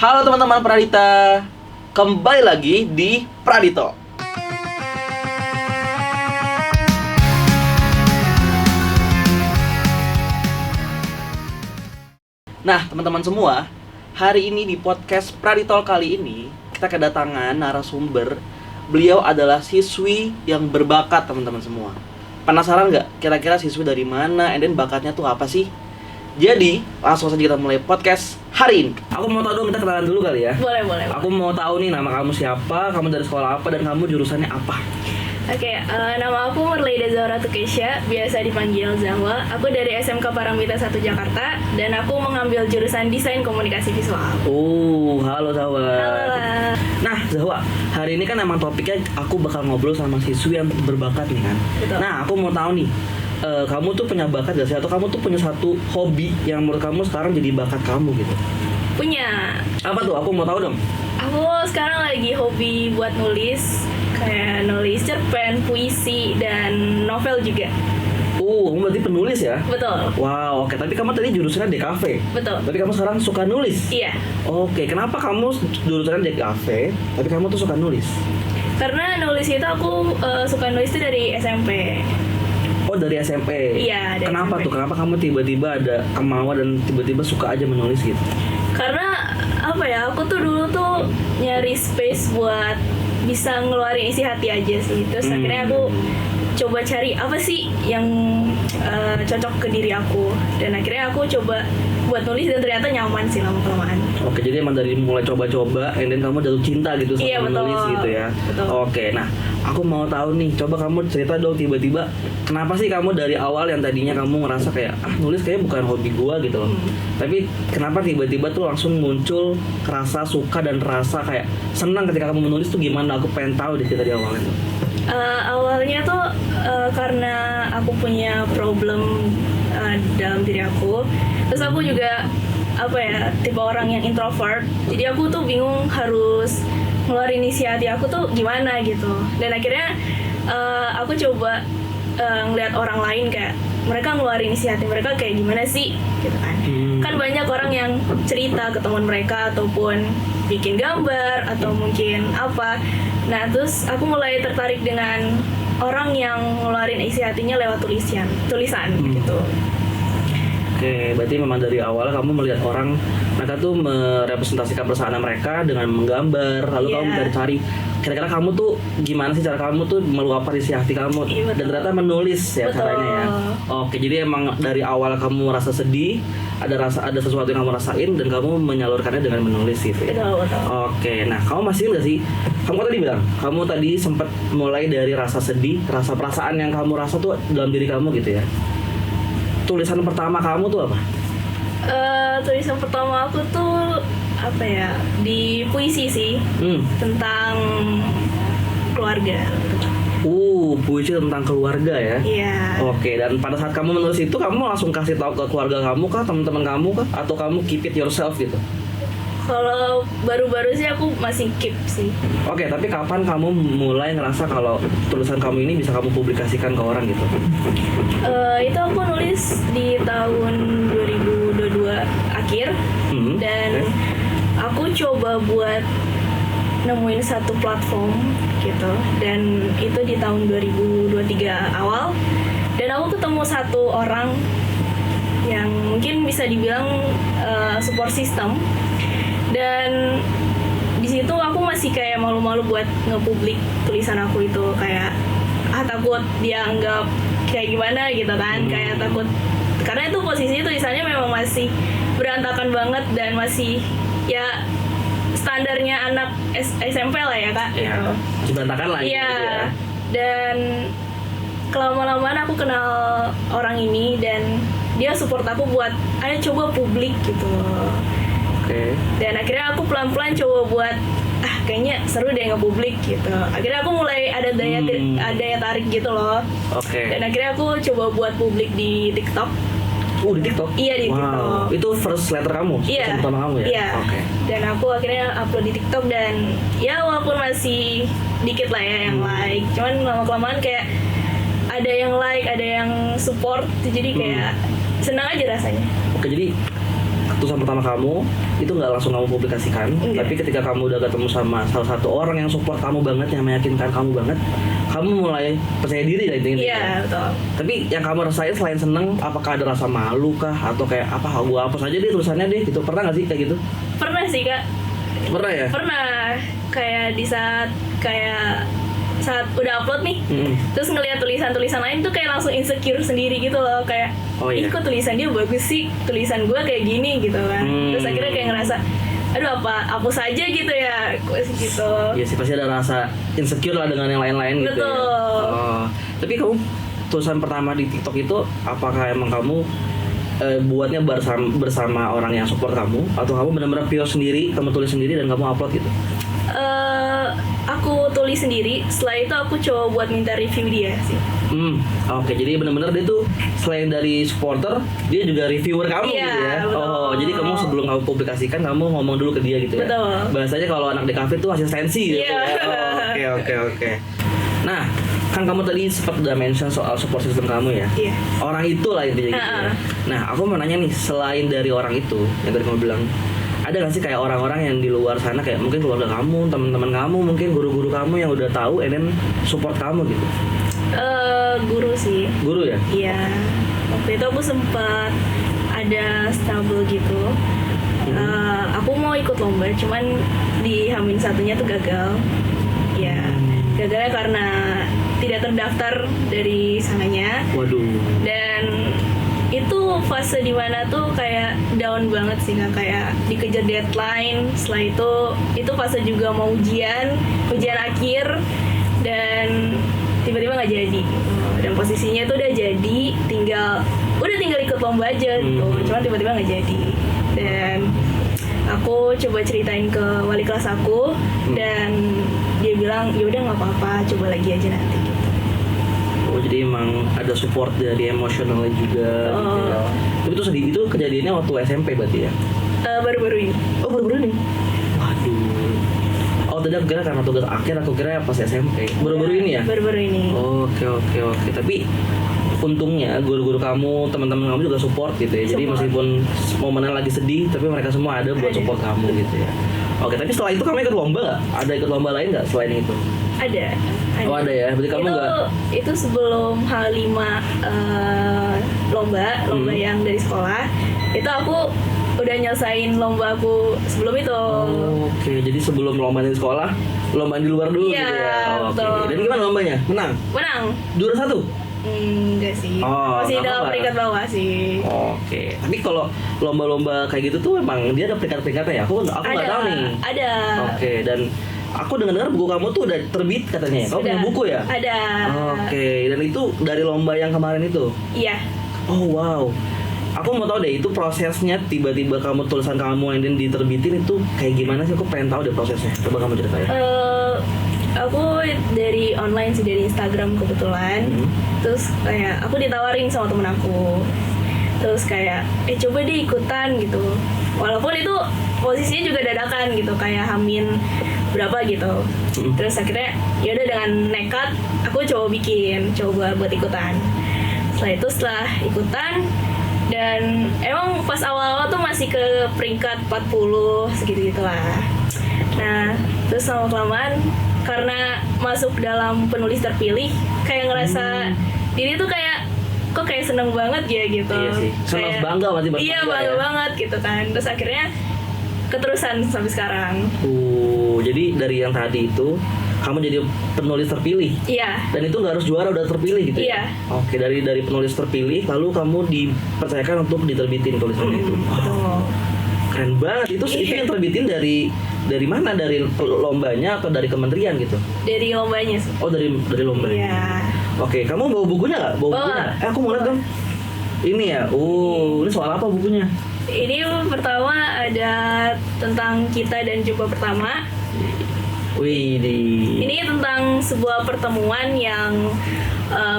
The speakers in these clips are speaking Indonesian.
Halo teman-teman Pradita, kembali lagi di Pradito. Nah teman-teman semua, hari ini di podcast Pradito kali ini kita kedatangan narasumber. Beliau adalah siswi yang berbakat teman-teman semua. Penasaran nggak kira-kira siswi dari mana, and then bakatnya tuh apa sih? Jadi, langsung saja kita mulai podcast hari ini. Aku mau tahu dong, kita kenalan dulu kali ya. Boleh. Aku mau tahu nih nama kamu siapa, kamu dari sekolah apa, dan kamu jurusannya apa? Oke, nama aku Merleida Zahra Tukesha, biasa dipanggil Zahwa. Aku dari SMK Paramita 1 Jakarta, dan aku mengambil jurusan Desain Komunikasi Visual. Halo Zahwa. Halo. Nah Zahwa, hari ini kan emang topiknya aku bakal ngobrol sama siswi yang berbakat nih kan. Betul. Nah aku mau tahu nih, kamu tuh punya bakat gak sih? Atau kamu tuh punya satu hobi yang menurut kamu sekarang jadi bakat kamu gitu? Punya. Apa tuh? Aku mau tahu dong. Aku sekarang lagi hobi buat nulis, kayak nulis cerpen, puisi, dan novel juga. Kamu berarti penulis ya? Betul. Wow, oke. Tapi kamu tadi jurusannya DKV. Betul. Tapi kamu sekarang suka nulis? Iya. Oke, kenapa kamu jurusannya DKV, tapi kamu tuh suka nulis? Karena nulis itu aku suka nulis itu dari SMP. Oh, dari SMP? Iya, dari Kenapa SMP. tuh? Kenapa kamu tiba-tiba ada kemauan dan tiba-tiba suka aja menulis gitu? Karena apa ya, aku tuh dulu tuh nyari space buat bisa ngeluarin isi hati aja sih. Terus akhirnya aku coba cari apa sih yang cocok ke diri aku, dan akhirnya aku coba buat nulis dan ternyata nyaman sih lama-kelamaan. Oke, jadi emang dari mulai coba-coba, and then kamu jatuh cinta gitu sama Iya, betul. menulis gitu ya? Betul. Oke, nah aku mau tahu nih, coba kamu cerita dong tiba-tiba kenapa sih kamu dari awal yang tadinya kamu ngerasa kayak nulis kayaknya bukan hobi gua gitu loh, tapi kenapa tiba-tiba tuh langsung muncul rasa suka dan rasa kayak senang ketika kamu menulis tuh gimana? Aku pengen tahu deh cerita di awalnya tuh. Awalnya tuh karena aku punya problem dalam diri aku. Terus aku juga tipe orang yang introvert. Jadi aku tuh bingung harus ngeluarin isi hati aku tuh gimana gitu. Dan akhirnya aku coba ngeliat orang lain, kayak mereka ngeluarin isi hati mereka kayak gimana sih gitu kan. Kan banyak orang yang cerita ke teman mereka ataupun bikin gambar atau mungkin apa. Nah terus aku mulai tertarik dengan orang yang ngeluarin isi hatinya lewat tulisan gitu. Oke, berarti memang dari awal kamu melihat orang, mereka tuh merepresentasikan perasaan mereka dengan menggambar, lalu kamu mencari kira-kira kamu tuh gimana sih cara kamu tuh meluapkan isi hati kamu, Iya, dan ternyata menulis ya Betul. caranya ya. Oke, jadi emang dari awal kamu merasa sedih, ada sesuatu yang kamu rasain dan kamu menyalurkannya dengan menulis gitu ya. Betul. Oke, nah kamu masih nggak sih? Kamu tadi bilang, kamu tadi sempat mulai dari rasa sedih, rasa perasaan yang kamu rasa tuh dalam diri kamu gitu ya. Tulisan pertama kamu tuh apa? Tulisan pertama aku tuh di puisi sih, tentang keluarga. Puisi tentang keluarga ya? Iya. Oke, dan pada saat kamu menulis itu, kamu langsung kasih tahu ke keluarga kamu kah, teman-teman kamu kah, atau kamu keep it yourself gitu? Kalau baru-baru sih aku masih keep sih. Oke, tapi kapan kamu mulai ngerasa kalau tulisan kamu ini bisa kamu publikasikan ke orang gitu? Itu aku nulis di tahun 2022 akhir, dan aku coba buat nemuin satu platform gitu, dan itu di tahun 2023 awal, dan aku ketemu satu orang yang mungkin bisa dibilang support system, dan di situ aku masih kayak malu-malu buat nge-publik tulisan aku itu, kayak takut dia anggap kayak gimana gitu kan, kayak takut, karena itu posisinya tulisannya memang masih berantakan banget dan masih ya standarnya anak SMP lah ya kak. Ya, gitu. berantakan lah gitu Iya. ya. Dan kelama-lamaan aku kenal orang ini, dan dia support aku buat ayo coba publik gitu. Oke. Dan akhirnya aku pelan-pelan coba buat kayaknya seru deh nge-publik gitu. Akhirnya aku mulai ada daya tarik gitu loh. Oke. Dan akhirnya aku coba buat publik di TikTok. Di TikTok? Iya, di wow. TikTok. Itu first letter kamu? Iya. Tulisan pertama kamu ya? Iya. Oke. Dan aku akhirnya upload di TikTok, dan ya walaupun masih dikit lah ya yang like, cuman lama-kelamaan kayak ada yang like, ada yang support, jadi kayak senang aja rasanya. Oke, jadi tulisan pertama kamu itu nggak langsung kamu publikasikan, tapi ketika kamu udah ketemu sama salah satu orang yang support kamu banget, yang meyakinkan kamu banget, kamu mulai percaya diri lah intinya. Iya, betul. Tapi yang kamu rasain selain seneng, apakah ada rasa malu kah atau kayak apa gua hapus aja deh tulisannya deh gitu, pernah nggak sih kayak gitu? Pernah sih Kak. Pernah ya? Pernah, kayak di saat udah upload nih, terus ngelihat tulisan lain tuh kayak langsung insecure sendiri gitu loh, kayak ih kok tulisan dia bagus sih, tulisan gue kayak gini gitu kan. Terus akhirnya kayak ngerasa aduh apa hapus aja gitu ya gitu. Iya sih, pasti ada rasa insecure lah dengan yang lain-lain gitu. Betul. Ya. Tapi kamu tulisan pertama di TikTok itu apakah emang kamu buatnya bersama orang yang support kamu, atau kamu benar-benar pure sendiri, kamu tulis sendiri dan kamu upload gitu? Aku tulis sendiri. Setelah itu aku coba buat minta review dia sih. Oke, jadi benar-benar dia tuh selain dari supporter, dia juga reviewer kamu gitu ya. Betul. Jadi kamu sebelum kamu publikasikan, kamu ngomong dulu ke dia gitu ya. Betul. Bahasanya kalau anak di kafe tuh asistensi gitu ya. Oke. Nah, kan kamu tadi sempat udah mention soal support system kamu ya. Iya. Orang itu lah intinya gitu ya. Nah, aku mau nanya nih, selain dari orang itu yang tadi kamu bilang, ada nggak sih kayak orang-orang yang di luar sana, kayak mungkin keluarga kamu, teman-teman kamu, mungkin guru-guru kamu yang udah tahu and then support kamu gitu? Guru sih. Guru ya? Iya. Waktu itu aku sempat ada struggle gitu. Aku mau ikut lomba, cuman di H-1-nya tuh gagal. Ya, gagalnya karena tidak terdaftar dari sananya. Waduh. Dan itu fase dimana tuh kayak down banget sih, nggak kayak dikejar deadline. Setelah itu fase juga mau ujian akhir, dan tiba-tiba nggak jadi. Dan posisinya tuh udah jadi, tinggal ikut lomba aja gitu. Cuman tiba-tiba nggak jadi. Dan aku coba ceritain ke wali kelas aku, dan dia bilang ya udah nggak apa-apa, coba lagi aja nanti gitu. Oh, jadi emang ada support dari emosionalnya juga gitu ya. Tapi itu sedih, itu kejadiannya waktu SMP berarti ya? Baru-baru ini. Oh, baru-baru nih? Waduh. Oh, tadi aku kira karena tugas akhir, aku kira pas SMP. Baru-baru ini ya? Baru-baru ini. Oke. Tapi untungnya guru-guru kamu, teman-teman kamu juga support gitu ya. Jadi meskipun momennya lagi sedih, tapi mereka semua ada buat support kamu gitu ya. Oke, tapi setelah itu kamu ikut lomba nggak? Ada ikut lomba lain nggak selain itu? Ada. Oh, ada ya. Berarti kamu nggak? Itu sebelum H5 lomba yang dari sekolah. Itu aku udah nyelesain lomba aku sebelum itu. Oke, jadi sebelum lomba di sekolah, lomba di luar dulu iya, gitu ya. Betul. Dan gimana lombanya? Menang? Juara 1? Enggak sih. Masih dalam peringkat bawah sih. Oke. Tapi kalau lomba-lomba kayak gitu tuh emang dia ada peringkat-peringkatnya ya? Aku nggak tahu nih. Ada. Oke, dan aku dengar buku kamu tuh udah terbit katanya. Kamu punya buku ya? Ada. Oke, dan itu dari lomba yang kemarin itu? Iya. Oh wow. Aku mau tahu deh, itu prosesnya tiba-tiba kamu tulisan kamu yang diterbitin itu kayak gimana sih? Aku pengen tahu deh prosesnya. Coba kamu ceritain. Aku dari online sih, dari Instagram kebetulan. Terus kayak aku ditawarin sama temen aku. Terus kayak coba deh ikutan gitu. Walaupun itu posisinya juga dadakan gitu, kayak Hamin berapa gitu. Terus akhirnya ya udah dengan nekat aku coba buat ikutan. Setelah ikutan, dan emang pas awal-awal tuh masih ke peringkat 40 segitu lah. Nah, terus lama-kelamaan karena masuk dalam penulis terpilih, kayak ngerasa diri tuh kayak kok kayak seneng banget ya gitu. Iya sih. Seneng bangga berarti. Iya, bangga banget gitu kan. Terus akhirnya keterusan sampai sekarang. Jadi dari yang tadi itu kamu jadi penulis terpilih. Iya. Dan itu nggak harus juara udah terpilih gitu. Iya. Oke, dari penulis terpilih lalu kamu dipercayakan untuk diterbitin tulisan itu. Betul. Keren banget. Itu yang terbitin dari mana? Dari lombanya atau dari kementerian gitu? Dari lombanya sih. Oh, dari lombanya. Iya. Oke, kamu bawa bukunya nggak? Bukunya? Aku mau lihat dong. Ini ya. Ini soal apa bukunya? Ini pertama ada tentang kita dan jumpa pertama. Ini tentang sebuah pertemuan yang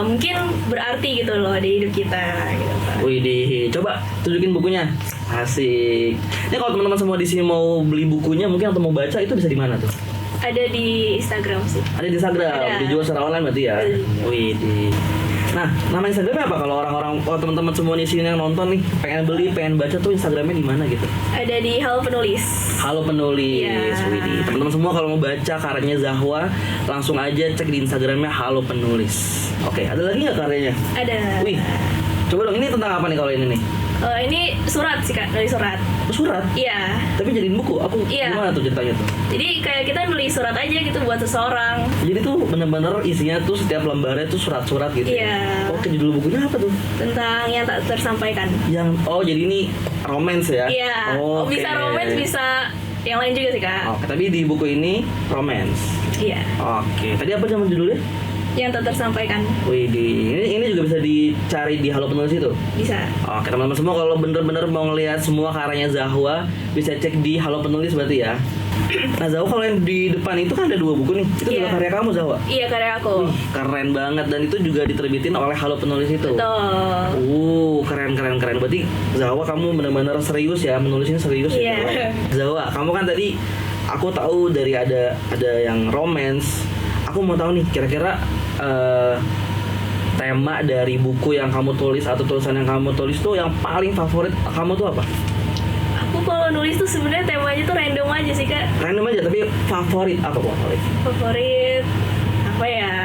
mungkin berarti gitu loh di hidup kita gitu. Coba tunjukin bukunya. Asik. Ini kalau teman-teman semua di sini mau beli bukunya mungkin atau mau baca, itu bisa di mana tuh? Ada di Instagram sih. Ada di Instagram. Dijual secara online berarti ya? Nah, nama Instagramnya apa kalau orang-orang, teman-teman semua di sini yang nonton nih pengen beli, pengen baca tuh Instagramnya di mana gitu? Ada di Halo Penulis. Halo Penulis, Iya. Widih. Teman-teman semua kalau mau baca karyanya Zahwa, langsung aja cek di Instagramnya Halo Penulis. Oke, ada lagi nggak karyanya? Ada. Wih, coba dong, ini tentang apa nih kalau ini nih? Ini surat sih Kak, dari surat. Surat? Iya. Tapi jadiin buku, Iya. gimana tuh ceritanya tuh? Jadi kayak kita nulis surat aja gitu buat seseorang. Jadi tuh bener-bener isinya tuh setiap lembarnya tuh surat-surat gitu. Iya. Oke, judul bukunya apa tuh? Tentang yang tak tersampaikan. Jadi ini romance ya? Iya. Oke. Bisa romance, bisa yang lain juga sih Kak. Oke, tapi di buku ini romance. Iya. Oke, tadi apa nama judulnya? Yang tak tersampaikan. Wih, ini juga bisa dicari di Halo Penulis itu. Bisa. Oke, teman-teman semua kalau bener-bener mau ngelihat semua karyanya Zahwa bisa cek di Halo Penulis berarti ya. Nah, Zahwa kalau yang di depan itu kan ada 2 buku nih. Itu juga Iya. karya kamu, Zahwa? Iya, karya aku. Wih, keren banget, dan itu juga diterbitin oleh Halo Penulis itu. Betul. Keren. Berarti Zahwa kamu benar-benar serius ya, menulisnya serius Iya. ya. Zahwa, kamu kan tadi aku tahu dari ada yang romance. Aku mau tahu nih kira-kira tema dari buku yang kamu tulis atau tulisan yang kamu tulis tuh yang paling favorit kamu tuh apa? Aku kalau nulis tuh sebenarnya temanya tuh random aja sih Kak. Random aja, tapi favorit apa favorit? Favorit apa ya?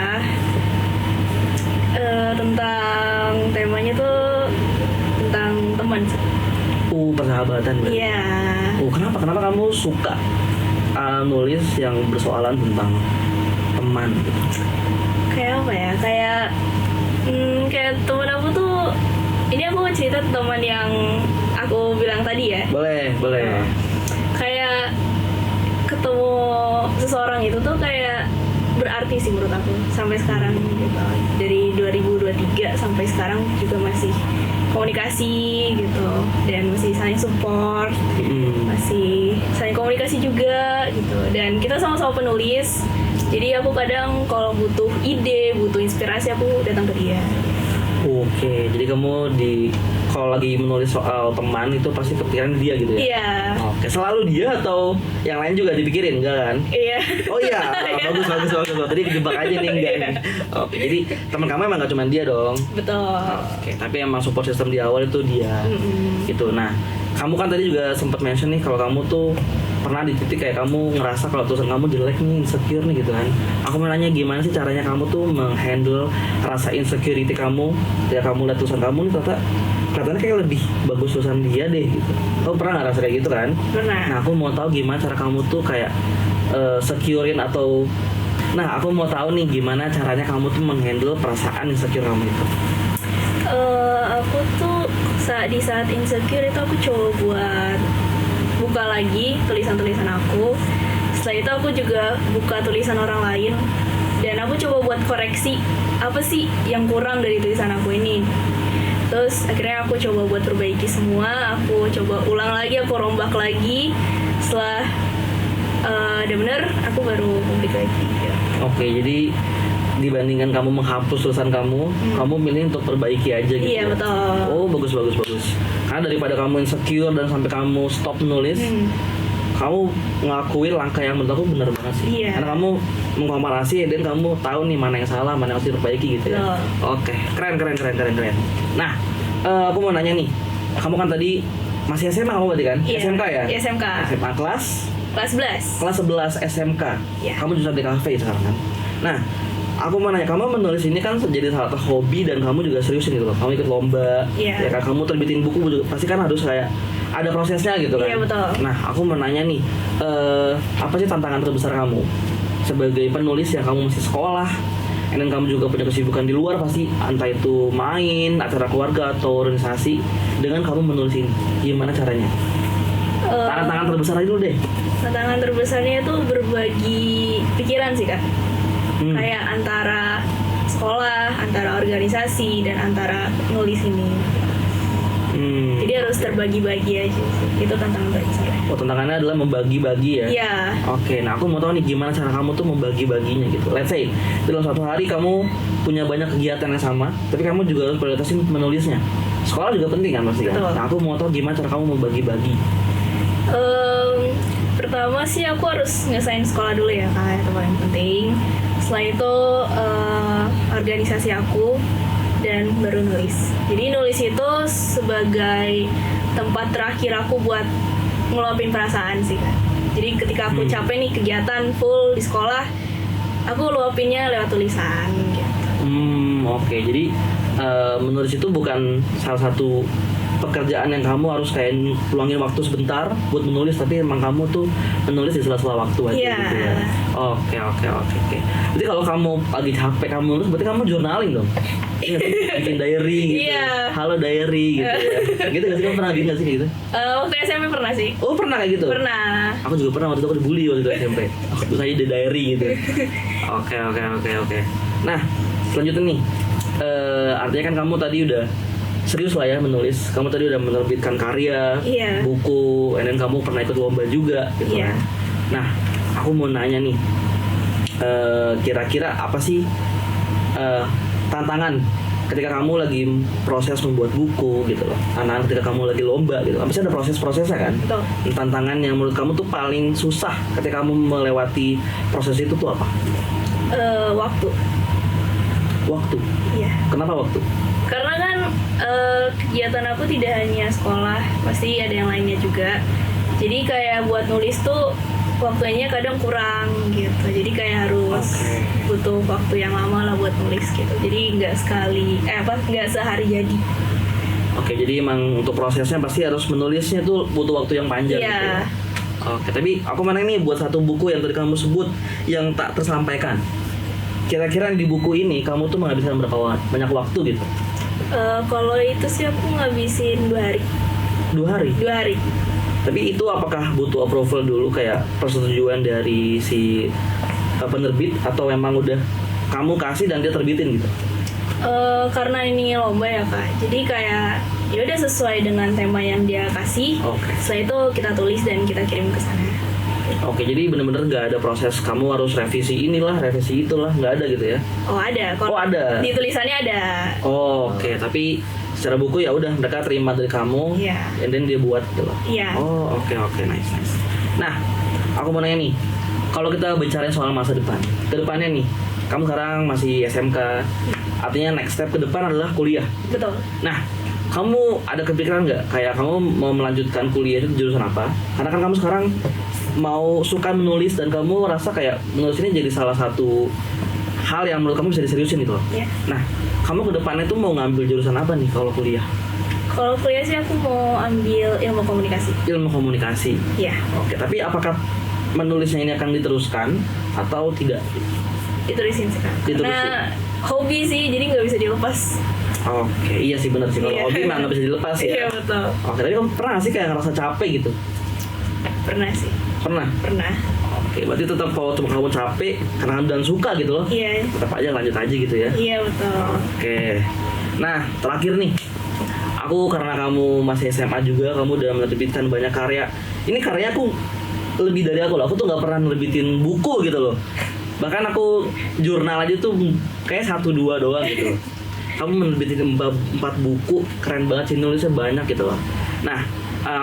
Tentang temanya tuh tentang teman sih. Persahabatan berarti. Iya. Kenapa kamu suka nulis yang bersoalan tentang teman gitu? Kayak apa ya? Kayak teman aku tuh, ini aku cerita teman yang aku bilang tadi ya. Boleh. Kayak ketemu seseorang itu tuh kayak berarti sih menurut aku sampai sekarang gitu. Dari 2023 sampai sekarang juga masih komunikasi gitu, dan masih saling support, masih saling komunikasi juga gitu. Dan kita sama-sama penulis, jadi aku kadang kalau butuh ide, butuh inspirasi, aku datang ke dia. Oke, jadi kamu kalau lagi menulis soal teman itu pasti kepikiran dia gitu ya? Iya. Oke, selalu dia atau yang lain juga dipikirin, enggak kan? Iya. Oh iya, bagus. Tadi dijebak aja nih, enggak nih. Oke, jadi teman kamu emang gak cuma dia dong? Betul. Oke, tapi emang support system di awal itu dia. Gitu. Nah, kamu kan tadi juga sempat mention nih kalau kamu tuh pernah di titik kayak kamu ngerasa kalau tulisan kamu jelek nih, insecure nih gitu kan. Aku mau nanya gimana sih caranya kamu tuh menghandle rasa insecurity kamu ya, kamu lihat tulisan kamu nih ternyata kelihatannya kayak lebih bagus tulisan dia deh gitu. Kamu pernah nggak rasa kayak gitu kan? Pernah. Nah, aku mau tahu gimana cara kamu tuh kayak securein atau aku mau tahu nih gimana caranya kamu tuh menghandle perasaan insecure kamu itu. Aku tuh di saat insecure itu aku coba buat buka lagi tulisan-tulisan aku. Setelah itu aku juga buka tulisan orang lain, dan aku coba buat koreksi apa sih yang kurang dari tulisan aku ini. Terus akhirnya aku coba buat perbaiki semua, aku coba ulang lagi, aku rombak lagi. Setelah udah bener, aku baru publik lagi ya. Oke, jadi dibandingkan kamu menghapus tulisan kamu milih untuk perbaiki aja gitu. Iya, ya? betul. Oh, bagus. Karena daripada kamu insecure dan sampai kamu stop nulis, kamu ngelakuin langkah yang menurut aku benar banget sih. Iya. Karena kamu mengkomparasi dan kamu tahu nih mana yang salah, mana yang harus diperbaiki gitu ya. Oke, keren. Nah, aku mau nanya nih, kamu kan tadi masih SMA kamu berarti kan? Iya. SMK ya? SMK. SMA kelas 11. kelas 11 SMK. Iya. Kamu jurusan DKV sekarang kan? Nah, aku mau nanya, kamu menulis ini kan jadi salah satu hobi dan kamu juga seriusin gitu loh. Kamu ikut lomba, Iya. ya kan? Kamu terbitin buku juga, pasti kan harus kayak ada prosesnya gitu kan? Iya, betul. Nah, aku mau nanya nih, apa sih tantangan terbesar kamu sebagai penulis yang kamu masih sekolah, dan kamu juga punya kesibukan di luar pasti, entah itu main, acara keluarga atau organisasi, dengan kamu menulis ini, gimana caranya? Tantangan terbesar itu deh. Tantangan terbesarnya itu berbagi pikiran sih Kak. Kayak antara sekolah, antara organisasi, dan antara nulis ini. Jadi harus terbagi-bagi aja sih. Itu tantangan terbesar. Oh, tantangannya adalah membagi-bagi ya? Iya. Oke, nah aku mau tahu nih gimana cara kamu tuh membagi-baginya gitu. Let's say, dalam satu hari kamu punya banyak kegiatan yang sama, tapi kamu juga harus prioritasin menulisnya. Sekolah juga penting kan pasti kan? Betul. Nah, aku mau tahu gimana cara kamu membagi-bagi. Pertama sih aku harus ngesain sekolah dulu ya Kak, itu paling penting. Setelah itu organisasi aku, dan baru nulis. Jadi nulis itu sebagai tempat terakhir aku buat ngeluapin perasaan sih kan. Jadi ketika aku capek nih kegiatan full di sekolah, aku luapinnya lewat tulisan gitu. Oke. Jadi menulis itu bukan salah satu pekerjaan yang kamu harus kayak luangin waktu sebentar buat menulis, tapi emang kamu tuh menulis di sela-sela waktu aja gitu ya. Oke. Jadi kalau kamu lagi capek kamu nulis, berarti kamu journaling dong. Iya, bikin diary gitu. Halo diary gitu ya. Gitu gak sih, kamu pernah bikin gak sih gitu? Waktu SMP pernah sih. Oh, pernah kayak gitu? Pernah. Aku juga pernah, waktu itu aku dibully waktu itu SMP. Aku saya di diary gitu. Oke. Nah, selanjutnya nih. Artinya kan kamu tadi udah serius lah ya menulis. Kamu tadi udah menerbitkan karya, buku, dan kamu pernah ikut lomba juga gitu kan. Nah, aku mau nanya nih, kira-kira apa sih tantangan ketika kamu lagi proses membuat buku gitu loh, tantangan ketika kamu lagi lomba gitu, pasti ada proses-prosesnya kan. Betul. Tantangan yang menurut kamu tuh paling susah ketika kamu melewati proses itu tuh apa? Waktu. Iya. Kenapa waktu? Karena kan kegiatan aku tidak hanya sekolah, pasti ada yang lainnya juga. Jadi kayak buat nulis tuh waktunya kadang kurang gitu. Jadi kayak harus butuh waktu yang lama lah buat nulis gitu. Jadi nggak sehari jadi. Oke, jadi emang untuk prosesnya pasti harus menulisnya tuh butuh waktu yang panjang gitu ya. Oke, tapi aku mana nih buat satu buku yang tadi kamu sebut yang tak tersampaikan. Kira-kira di buku ini kamu tuh menghabiskan berapa banyak waktu gitu? Kalau itu sih aku ngabisin 2 hari. 2 hari? 2 hari. Tapi itu apakah butuh approval dulu, kayak persetujuan dari si penerbit, atau memang udah kamu kasih dan dia terbitin gitu? Karena ini lomba ya Kak, jadi kayak ya udah sesuai dengan tema yang dia kasih. Setelah itu kita tulis dan kita kirim ke sana. Oke, jadi bener-bener nggak ada proses kamu harus revisi inilah, revisi itulah, nggak ada gitu ya? Oh ada. Ada. Di tulisannya ada. Oke, tapi secara buku ya udah mereka terima dari kamu, and then dia buat gitu loh. Oke, nice. Nah, aku mau nanya nih, kalau kita bicara soal masa depan, kedepannya nih, kamu sekarang masih SMK, artinya next step ke depan adalah kuliah. Betul. Nah, kamu ada kepikiran nggak kayak kamu mau melanjutkan kuliah itu jurusan apa? Karena kan kamu sekarang mau suka menulis dan kamu merasa kayak menulis ini jadi salah satu hal yang menurut kamu bisa diseriusin gitu loh. Nah, kamu ke depannya tuh mau ngambil jurusan apa nih kalau kuliah? Kalau kuliah sih aku mau ambil ilmu komunikasi. Ilmu komunikasi? Iya. Oke, tapi apakah menulisnya ini akan diteruskan atau tidak? Diterusin sih Kak. Karena hobi sih, jadi nggak bisa dilepas. Oke, iya sih benar sih, kalau hobi mah nggak bisa dilepas ya. Iya betul. Oke, tapi kamu pernah sih kayak ngerasa capek gitu? Pernah sih. Pernah. Oke, berarti tetap kalau kamu capek karena dan suka gitu loh. Iya. Tetap aja lanjut aja gitu ya. Iya betul. Oke. Nah, terakhir nih. Aku karena kamu masih SMA juga, kamu udah menerbitkan banyak karya. Ini karya aku lebih dari aku loh. Aku tuh nggak pernah nerbitin buku gitu loh. Bahkan aku jurnal aja tuh kayak 1-2 doang gitu loh. Kamu menerbitin 4 buku, keren banget sih, nulisnya banyak gitu loh. Nah,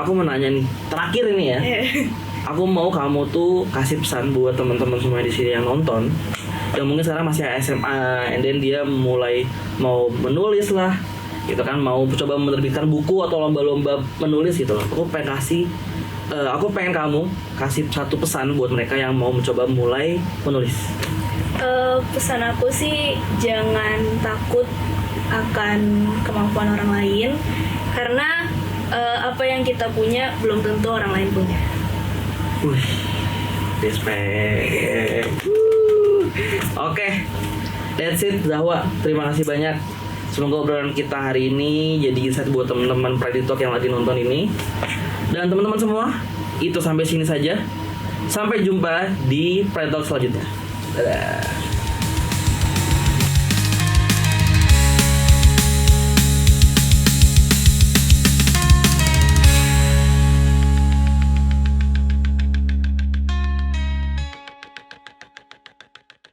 aku mau nanya nih, terakhir ini ya. Aku mau kamu tuh kasih pesan buat teman-teman semua di sini yang nonton, yang mungkin sekarang masih SMA, and then dia mulai mau menulis lah, gitu kan, mau coba menerbitkan buku atau lomba-lomba menulis gitu loh. Aku pengen kamu kasih satu pesan buat mereka yang mau mencoba mulai menulis. Pesan aku sih jangan takut akan kemampuan orang lain, karena apa yang kita punya belum tentu orang lain punya. Respect. Oke, that's it Zahwa. Terima kasih banyak. Semoga obrolan kita hari ini jadi insight buat teman-teman Pride Talk yang lagi nonton ini. Dan teman-teman semua, itu sampai sini saja. Sampai jumpa di Pride Talk selanjutnya. Dadah.